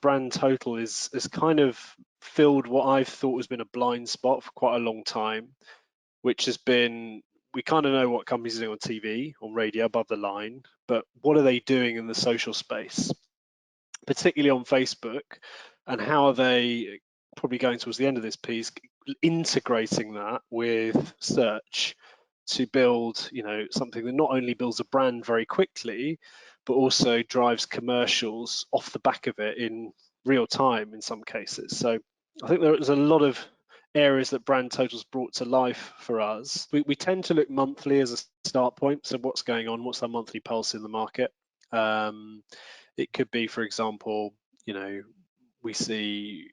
BrandTotal is kind of filled what I've thought has been a blind spot for quite a long time, which has been, we kind of know what companies are doing on TV, on radio, above the line, but what are they doing in the social space, particularly on Facebook, and how are they, probably going towards the end of this piece, integrating that with search to build, something that not only builds a brand very quickly, but also drives commercials off the back of it in real time in some cases. So I think there's a lot of areas that BrandTotal's brought to life for us. We tend to look monthly as a start point. So what's going on? What's our monthly pulse in the market? It could be, for example, we see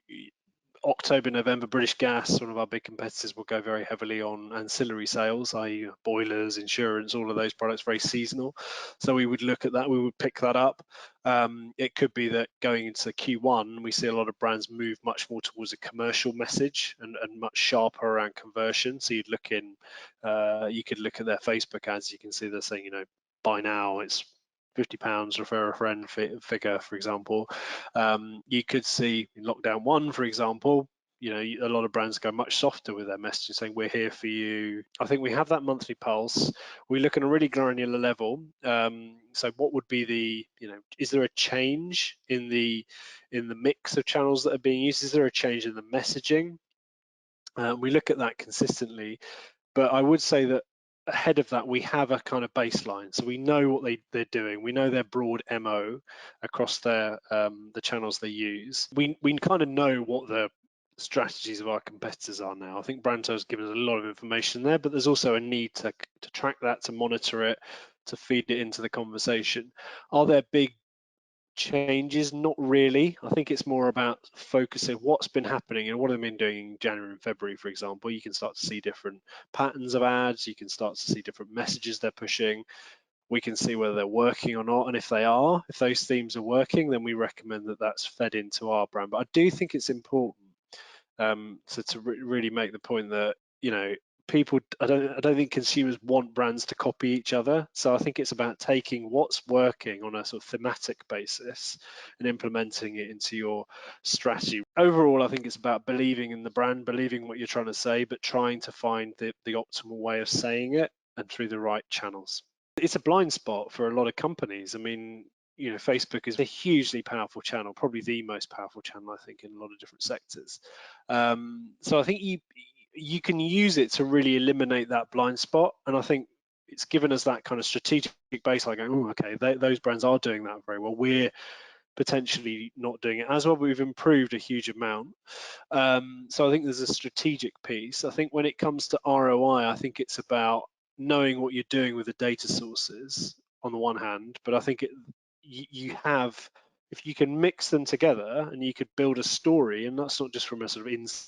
October, November, British Gas, one of our big competitors, will go very heavily on ancillary sales, i.e. boilers, insurance, all of those products, very seasonal. So we would look at that, we would pick that up. It could be that going into Q1, we see a lot of brands move much more towards a commercial message and much sharper around conversion. So you'd look in, you could look at their Facebook ads, you can see they're saying, buy now, it's £50 refer a friend figure, for example. You could see in lockdown 1, for example, a lot of brands go much softer with their messaging, saying we're here for you. I think we have that monthly pulse. We look at a really granular level. So what would be the, is there a change in the mix of channels that are being used? Is there a change in the messaging? We look at that consistently, but I would say that ahead of that, we have a kind of baseline, so we know what they're doing. We know their broad MO across their the channels they use. We kind of know what the strategies of our competitors are now. I think BrandTotal's given us a lot of information there, but there's also a need to track that, to monitor it, to feed it into the conversation. Are there big changes? Not really. I think it's more about focusing what's been happening and what have they been doing in January and February, for example. You can start to see different patterns of ads, you can start to see different messages they're pushing. We can see whether they're working or not, and if they are, if those themes are working, then we recommend that that's fed into our brand. But I do think it's important to really make the point that people, I don't think consumers want brands to copy each other. So I think it's about taking what's working on a sort of thematic basis and implementing it into your strategy. Overall, I think it's about believing in the brand, believing what you're trying to say, but trying to find the optimal way of saying it and through the right channels. It's a blind spot for a lot of companies. I mean, Facebook is a hugely powerful channel, probably the most powerful channel, I think, in a lot of different sectors. So I think you can use it to really eliminate that blind spot, and I think it's given us that kind of strategic baseline going, oh, okay, those brands are doing that very well. We're potentially not doing it as well, but we've improved a huge amount. So I think there's a strategic piece. I think when it comes to ROI, I think it's about knowing what you're doing with the data sources on the one hand, but I think you have, if you can mix them together and you could build a story, and that's not just from a sort of insight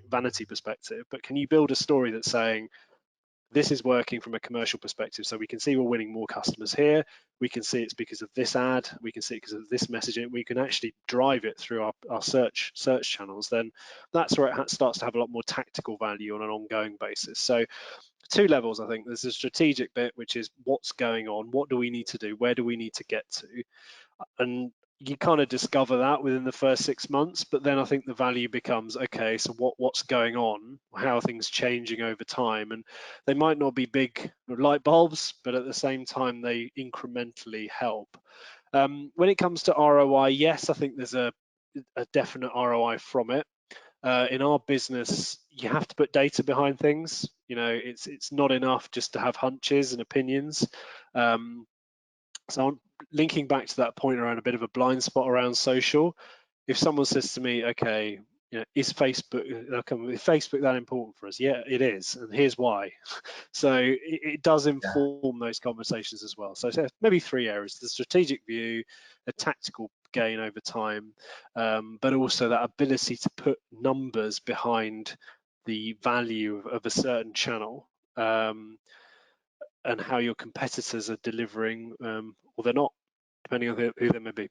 vanity perspective, but can you build a story that's saying this is working from a commercial perspective, so we can see we're winning more customers here, we can see it's because of this ad, we can see it because of this messaging, we can actually drive it through our search channels, then that's where it starts to have a lot more tactical value on an ongoing basis. So 2 levels, I think. There's a strategic bit, which is what's going on, what do we need to do, where do we need to get to, and you kind of discover that within the first 6 months, but then I think the value becomes, okay, so what's going on, how are things changing over time? And they might not be big light bulbs, but at the same time they incrementally help. When it comes to ROI, yes, I think there's a definite ROI from it. In our business, you have to put data behind things. It's not enough just to have hunches and opinions. So I'm linking back to that point around a bit of a blind spot around social. If someone says to me, okay, is Facebook that important for us? Yeah, it is, and here's why. So it does inform those conversations as well. So maybe 3 areas: the strategic view, a tactical gain over time, but also that ability to put numbers behind the value of a certain channel, and how your competitors are delivering, or they're not, depending on who they may be.